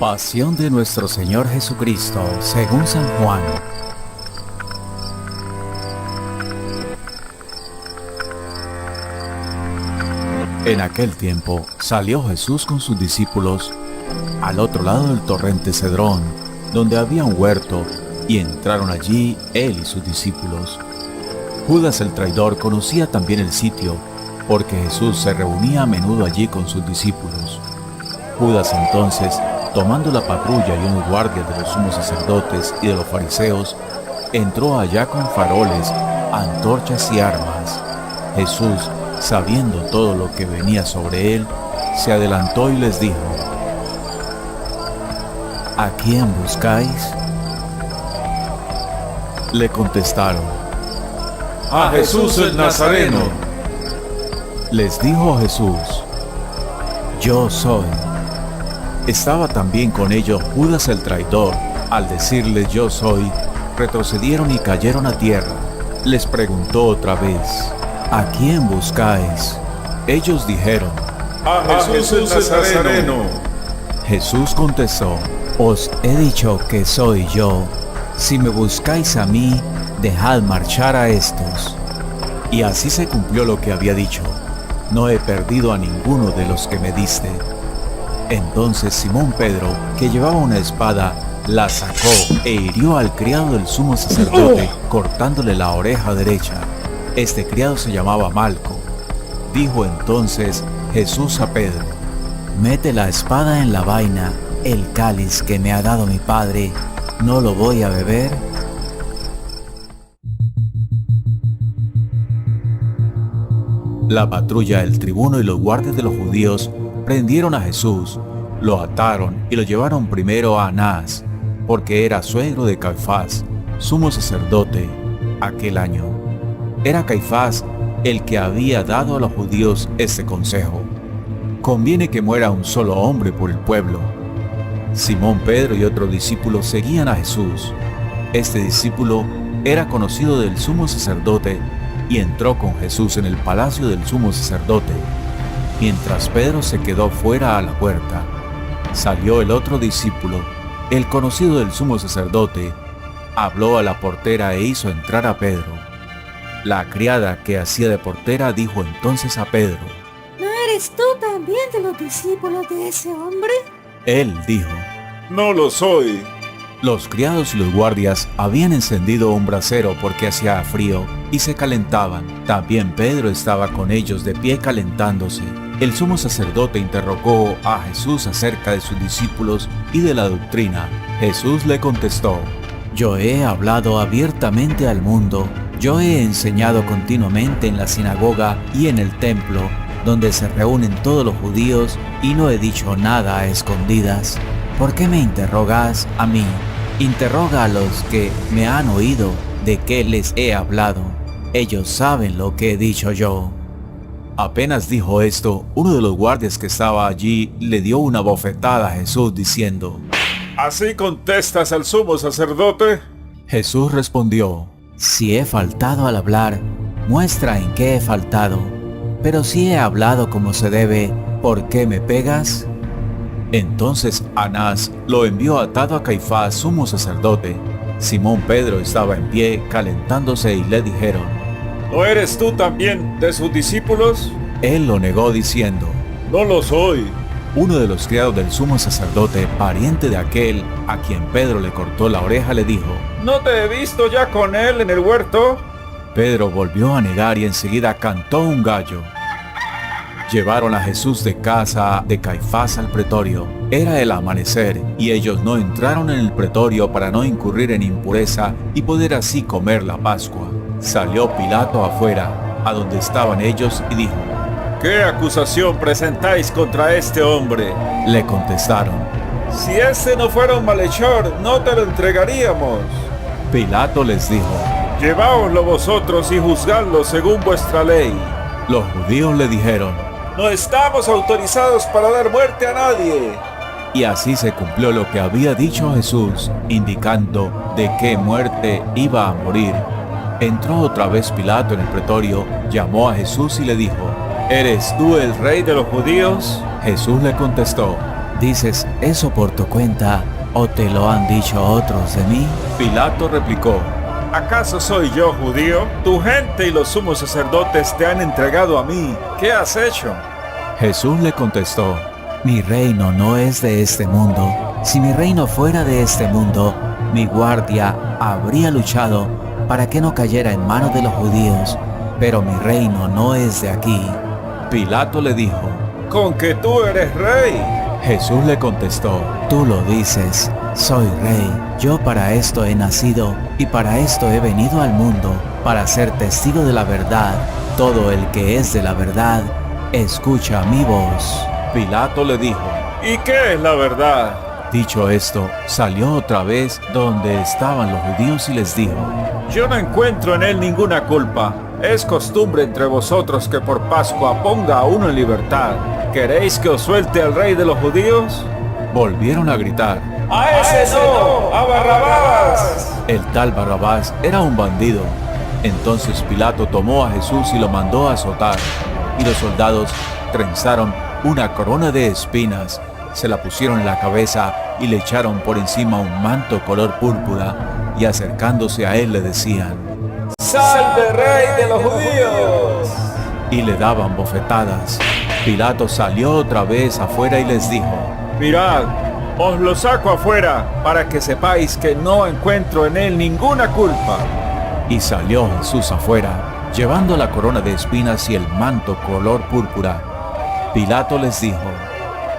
Pasión de nuestro Señor Jesucristo, según San Juan. En aquel tiempo salió Jesús con sus discípulos al otro lado del torrente Cedrón, donde había un huerto, y entraron allí él y sus discípulos. Judas el traidor conocía también el sitio, porque Jesús se reunía a menudo allí con sus discípulos. Judas entonces, tomando la patrulla y unos guardias de los sumos sacerdotes y de los fariseos, entró allá con faroles, antorchas y armas. Jesús, sabiendo todo lo que venía sobre él, se adelantó y les dijo: ¿A quién buscáis? Le contestaron: a Jesús el Nazareno. Les dijo Jesús: Yo soy. Estaba también con ellos Judas el traidor. Al decirles yo soy, retrocedieron y cayeron a tierra. Les preguntó otra vez: ¿A quién buscáis? Ellos dijeron: a Jesús el Nazareno. Jesús contestó: Os he dicho que soy yo. Si me buscáis a mí, dejad marchar a estos. Y así se cumplió lo que había dicho: No he perdido a ninguno de los que me diste. Entonces Simón Pedro, que llevaba una espada, la sacó e hirió al criado del sumo sacerdote, cortándole la oreja derecha. Este criado se llamaba Malco. Dijo entonces Jesús a Pedro: Mete la espada en la vaina. El cáliz que me ha dado mi Padre, ¿no lo voy a beber? La patrulla del tribuno y los guardias de los judíos prendieron a Jesús, lo ataron y lo llevaron primero a Anás, porque era suegro de Caifás, sumo sacerdote, aquel año. Era Caifás el que había dado a los judíos este consejo: conviene que muera un solo hombre por el pueblo. Simón Pedro y otro discípulo seguían a Jesús. Este discípulo era conocido del sumo sacerdote y entró con Jesús en el palacio del sumo sacerdote, mientras Pedro se quedó fuera a la puerta. Salió el otro discípulo, el conocido del sumo sacerdote, habló a la portera e hizo entrar a Pedro. La criada que hacía de portera dijo entonces a Pedro: ¿No eres tú también de los discípulos de ese hombre? Él dijo: No lo soy. Los criados y los guardias habían encendido un brasero porque hacía frío y se calentaban. También Pedro estaba con ellos de pie calentándose. El sumo sacerdote interrogó a Jesús acerca de sus discípulos y de la doctrina. Jesús le contestó: Yo he hablado abiertamente al mundo. Yo he enseñado continuamente en la sinagoga y en el templo, donde se reúnen todos los judíos, y no he dicho nada a escondidas. ¿Por qué me interrogas a mí? Interroga a los que me han oído de qué les he hablado. Ellos saben lo que he dicho yo. Apenas dijo esto, uno de los guardias que estaba allí le dio una bofetada a Jesús diciendo: ¿Así contestas al sumo sacerdote? Jesús respondió: Si he faltado al hablar, muestra en qué he faltado. Pero si he hablado como se debe, ¿por qué me pegas? Entonces Anás lo envió atado a Caifás, sumo sacerdote. Simón Pedro estaba en pie calentándose y le dijeron: ¿No eres tú también de sus discípulos? Él lo negó diciendo: No lo soy. Uno de los criados del sumo sacerdote, pariente de aquel a quien Pedro le cortó la oreja, le dijo: ¿No te he visto ya con él en el huerto? Pedro volvió a negar y enseguida cantó un gallo. Llevaron a Jesús de casa de Caifás al pretorio. Era el amanecer y ellos no entraron en el pretorio para no incurrir en impureza y poder así comer la Pascua. Salió Pilato afuera, a donde estaban ellos, y dijo: ¿Qué acusación presentáis contra este hombre? Le contestaron: Si este no fuera un malhechor, no te lo entregaríamos. Pilato les dijo: Lleváoslo vosotros y juzgadlo según vuestra ley. Los judíos le dijeron: No estamos autorizados para dar muerte a nadie. Y así se cumplió lo que había dicho Jesús, indicando de qué muerte iba a morir. Entró otra vez Pilato en el pretorio, llamó a Jesús y le dijo: ¿Eres tú el rey de los judíos? Jesús le contestó: ¿Dices eso por tu cuenta o te lo han dicho otros de mí? Pilato replicó: ¿Acaso soy yo judío? Tu gente y los sumos sacerdotes te han entregado a mí. ¿Qué has hecho? Jesús le contestó: Mi reino no es de este mundo. Si mi reino fuera de este mundo, mi guardia habría luchado para que no cayera en manos de los judíos, pero mi reino no es de aquí. Pilato le dijo: ¿Con que tú eres rey? Jesús le contestó: Tú lo dices, soy rey. Yo para esto he nacido y para esto he venido al mundo, para ser testigo de la verdad. Todo el que es de la verdad, escucha mi voz. Pilato le dijo: ¿Y qué es la verdad? Dicho esto, salió otra vez donde estaban los judíos y les dijo: Yo no encuentro en él ninguna culpa. Es costumbre entre vosotros que por Pascua ponga a uno en libertad. ¿Queréis que os suelte al rey de los judíos? Volvieron a gritar: ¡A ese no! ¡A Barrabás! El tal Barrabás era un bandido. Entonces Pilato tomó a Jesús y lo mandó a azotar, y los soldados trenzaron una corona de espinas, se la pusieron en la cabeza y le echaron por encima un manto color púrpura, y acercándose a él le decían: ¡Salve, rey de los judíos! Y le daban bofetadas. Pilato salió otra vez afuera y les dijo: Mirad, os lo saco afuera para que sepáis que no encuentro en él ninguna culpa. Y salió Jesús afuera, llevando la corona de espinas y el manto color púrpura. Pilato les dijo: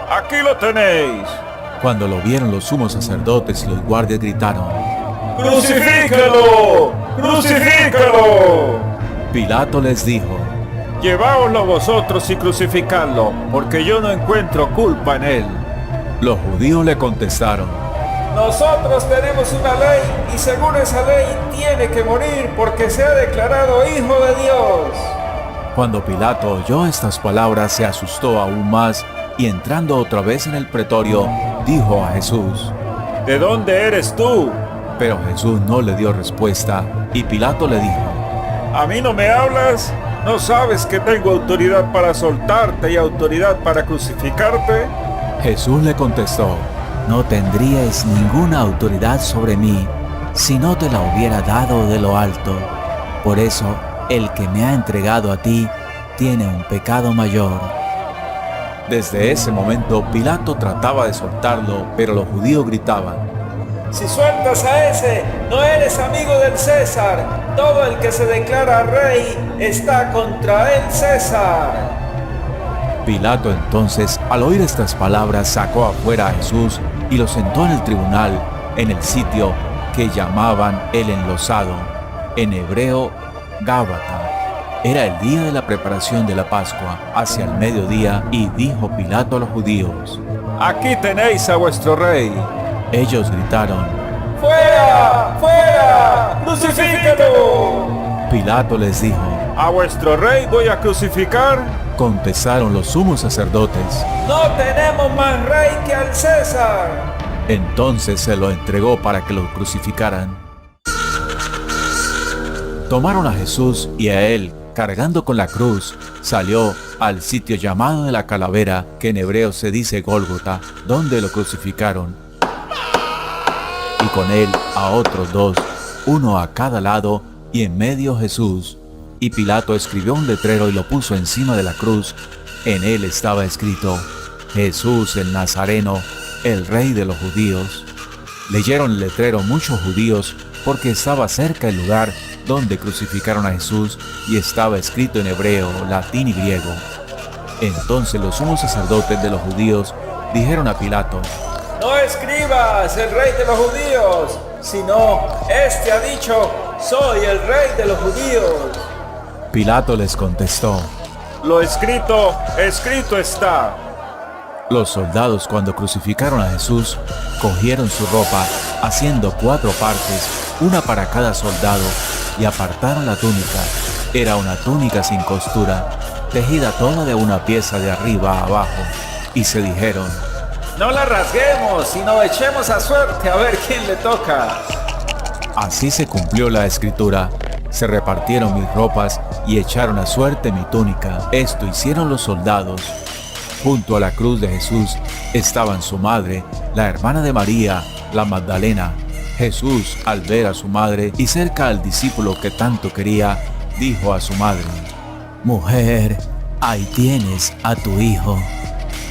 Aquí lo tenéis. Cuando lo vieron los sumos sacerdotes y los guardias gritaron: ¡Crucifícalo! ¡Crucifícalo! Pilato les dijo: Lleváoslo vosotros y crucificadlo, porque yo no encuentro culpa en él. Los judíos le contestaron: Nosotros tenemos una ley y según esa ley tiene que morir porque se ha declarado hijo de Dios. Cuando Pilato oyó estas palabras se asustó aún más y entrando otra vez en el pretorio dijo a Jesús: ¿De dónde eres tú? Pero Jesús no le dio respuesta y Pilato le dijo: ¿A mí no me hablas? ¿No sabes que tengo autoridad para soltarte y autoridad para crucificarte? Jesús le contestó: No tendríais ninguna autoridad sobre mí si no te la hubiera dado de lo alto. Por eso, el que me ha entregado a ti tiene un pecado mayor. Desde ese momento Pilato trataba de soltarlo, pero los judíos gritaban: Si sueltas a ese, no eres amigo del César. Todo el que se declara rey está contra el César. Pilato entonces, al oír estas palabras, sacó afuera a Jesús y lo sentó en el tribunal, en el sitio que llamaban el Enlosado, en hebreo Gábata. Era el día de la preparación de la Pascua, hacia el mediodía, y dijo Pilato a los judíos: Aquí tenéis a vuestro rey. Ellos gritaron: ¡Fuera! ¡Fuera! ¡Crucifícalo! Pilato les dijo: ¿A vuestro rey voy a crucificar? Contestaron los sumos sacerdotes: ¡No tenemos más rey que al César! Entonces se lo entregó para que lo crucificaran. Tomaron a Jesús y a él, cargando con la cruz, salió al sitio llamado de la calavera, que en hebreo se dice Gólgota, donde lo crucificaron. Y con él a otros dos, uno a cada lado, y en medio Jesús. Y Pilato escribió un letrero y lo puso encima de la cruz. En él estaba escrito: Jesús el Nazareno, el rey de los judíos. Leyeron el letrero muchos judíos porque estaba cerca el lugar donde crucificaron a Jesús y estaba escrito en hebreo, latín y griego. Entonces los sumos sacerdotes de los judíos dijeron a Pilato: No escribas el rey de los judíos, sino este ha dicho: soy el rey de los judíos. Pilato les contestó: Lo escrito, escrito está. Los soldados, cuando crucificaron a Jesús, cogieron su ropa, haciendo 4 partes, una para cada soldado, y apartaron la túnica. Era una túnica sin costura, tejida toda de una pieza de arriba a abajo, y se dijeron: No la rasguemos, sino echemos a suerte a ver quién le toca. Así se cumplió la escritura. Se repartieron mis ropas y echaron a suerte mi túnica. Esto hicieron los soldados. Junto a la cruz de Jesús estaban su madre, la hermana de María, la Magdalena. Jesús, al ver a su madre y cerca al discípulo que tanto quería, dijo a su madre: Mujer, ahí tienes a tu hijo.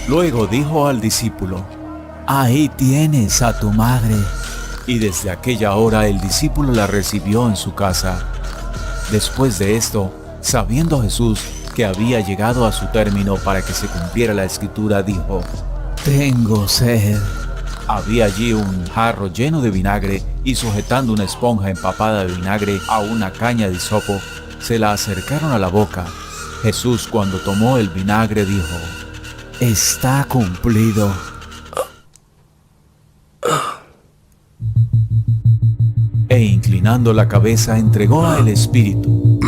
Luego dijo al discípulo: Ahí tienes a tu madre. Y desde aquella hora el discípulo la recibió en su casa. Después de esto, sabiendo Jesús que había llegado a su término para que se cumpliera la escritura, dijo: Tengo sed. Había allí un jarro lleno de vinagre y sujetando una esponja empapada de vinagre a una caña de hisopo, se la acercaron a la boca. Jesús, cuando tomó el vinagre, dijo: Está cumplido. E inclinando la cabeza entregó a el Espíritu.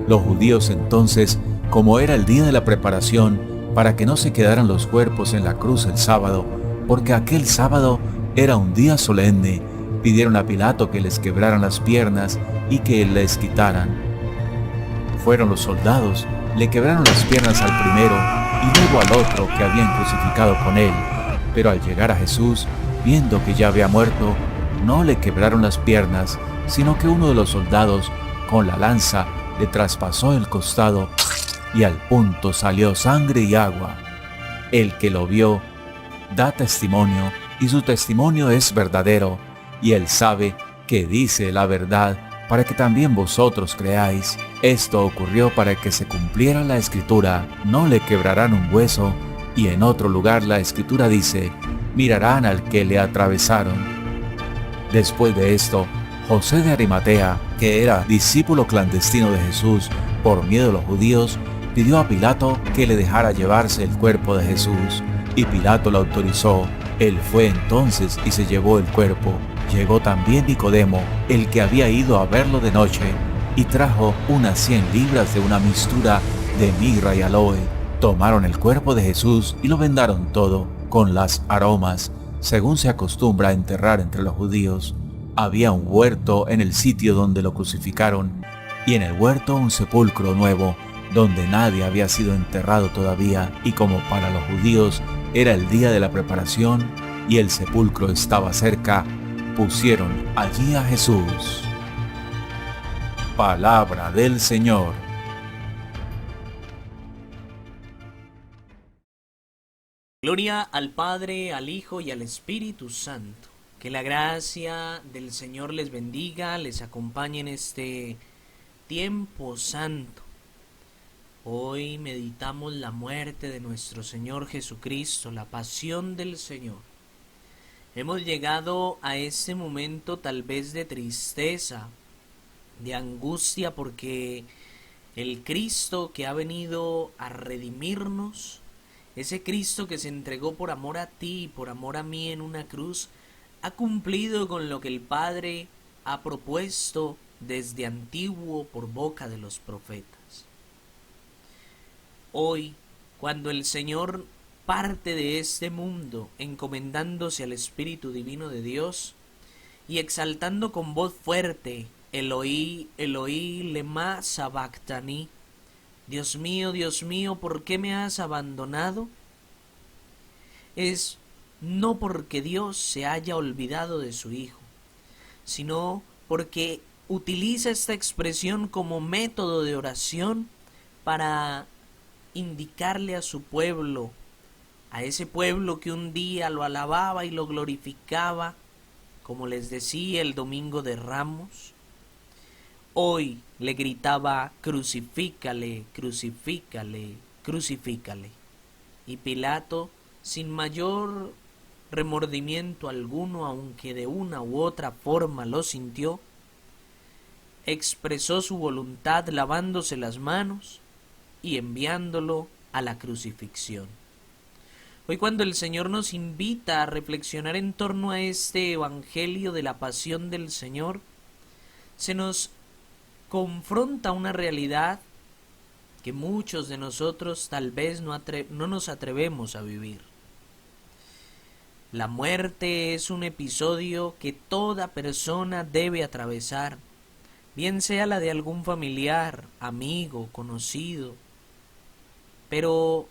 Los judíos entonces, como era el día de la preparación, para que no se quedaran los cuerpos en la cruz el sábado, porque aquel sábado era un día solemne, pidieron a Pilato que les quebraran las piernas y que les quitaran. Fueron los soldados, le quebraron las piernas al primero y luego al otro que habían crucificado con él. Pero al llegar a Jesús, viendo que ya había muerto, no le quebraron las piernas, sino que uno de los soldados, con la lanza, le traspasó el costado y al punto salió sangre y agua. El que lo vio da testimonio y su testimonio es verdadero, y él sabe que dice la verdad para que también vosotros creáis. Esto ocurrió para que se cumpliera la escritura: no le quebrarán un hueso. Y en otro lugar la escritura dice: mirarán al que le atravesaron. Después de esto, José de Arimatea, que era discípulo clandestino de Jesús por miedo a los judíos, pidió a Pilato que le dejara llevarse el cuerpo de Jesús, y Pilato lo autorizó. Él fue entonces y se llevó el cuerpo. Llegó también Nicodemo, el que había ido a verlo de noche, y trajo unas 100 libras de una mixtura de mirra y aloe. Tomaron el cuerpo de Jesús y lo vendaron todo, con las aromas, según se acostumbra a enterrar entre los judíos. Había un huerto en el sitio donde lo crucificaron, y en el huerto un sepulcro nuevo, donde nadie había sido enterrado todavía, y como para los judíos era el día de la preparación y el sepulcro estaba cerca, pusieron allí a Jesús. Palabra del Señor. Gloria al Padre, al Hijo y al Espíritu Santo. Que la gracia del Señor les bendiga, les acompañe en este tiempo santo. Hoy meditamos la muerte de nuestro Señor Jesucristo, la pasión del Señor. Hemos llegado a este momento tal vez de tristeza, de angustia, porque el Cristo que ha venido a redimirnos, ese Cristo que se entregó por amor a ti y por amor a mí en una cruz, ha cumplido con lo que el Padre ha propuesto desde antiguo por boca de los profetas. Hoy, cuando el Señor parte de este mundo, encomendándose al Espíritu Divino de Dios y exaltando con voz fuerte: Eloí, Eloí, lema sabactani, Dios mío, ¿por qué me has abandonado? Es no porque Dios se haya olvidado de su Hijo, sino porque utiliza esta expresión como método de oración para indicarle a su pueblo, a ese pueblo que un día lo alababa y lo glorificaba, como les decía el Domingo de Ramos, hoy le gritaba: crucifícale, crucifícale, crucifícale. Y Pilato, sin mayor remordimiento alguno, aunque de una u otra forma lo sintió, expresó su voluntad lavándose las manos y enviándolo a la crucifixión. Hoy, cuando el Señor nos invita a reflexionar en torno a este Evangelio de la pasión del Señor, se nos confronta una realidad que muchos de nosotros tal vez no nos atrevemos a vivir. La muerte es un episodio que toda persona debe atravesar, bien sea la de algún familiar, amigo, conocido. Pero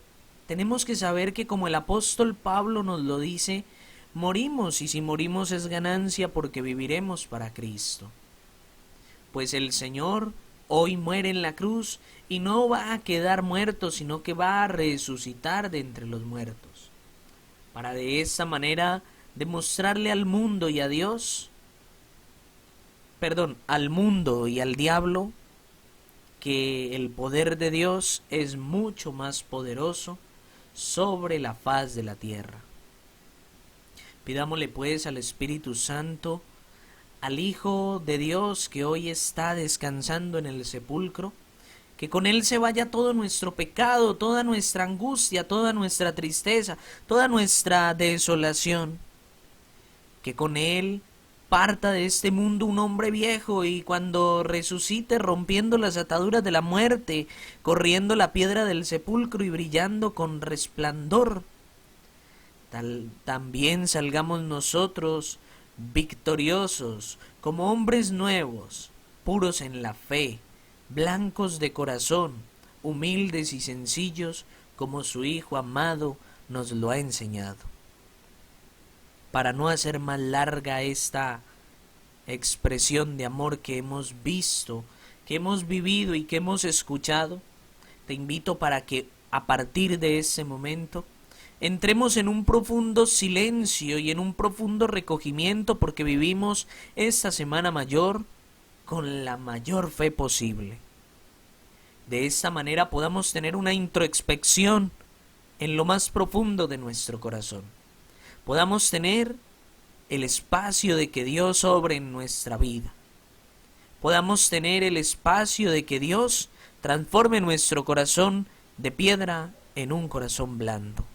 tenemos que saber que, como el apóstol Pablo nos lo dice, morimos, y si morimos es ganancia, porque viviremos para Cristo. Pues el Señor hoy muere en la cruz y no va a quedar muerto, sino que va a resucitar de entre los muertos, para de esta manera demostrarle al mundo y a Dios, al mundo y al diablo, que el poder de Dios es mucho más poderoso sobre la faz de la tierra. Pidámosle pues al Espíritu Santo, al Hijo de Dios que hoy está descansando en el sepulcro, que con Él se vaya todo nuestro pecado, toda nuestra angustia, toda nuestra tristeza, toda nuestra desolación, que con Él parta de este mundo un hombre viejo, y cuando resucite, rompiendo las ataduras de la muerte, corriendo la piedra del sepulcro y brillando con resplandor, también salgamos nosotros victoriosos, como hombres nuevos, puros en la fe, blancos de corazón, humildes y sencillos, como su Hijo amado nos lo ha enseñado. Para no hacer más larga esta expresión de amor que hemos visto, que hemos vivido y que hemos escuchado, te invito para que a partir de ese momento entremos en un profundo silencio y en un profundo recogimiento, porque vivimos esta Semana Mayor con la mayor fe posible. De esta manera podamos tener una introspección en lo más profundo de nuestro corazón. Podamos tener el espacio de que Dios obre en nuestra vida. Podamos tener el espacio de que Dios transforme nuestro corazón de piedra en un corazón blando.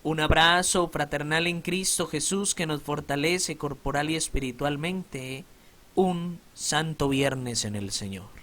Un abrazo fraternal en Cristo Jesús, que nos fortalece corporal y espiritualmente. Un santo viernes en el Señor.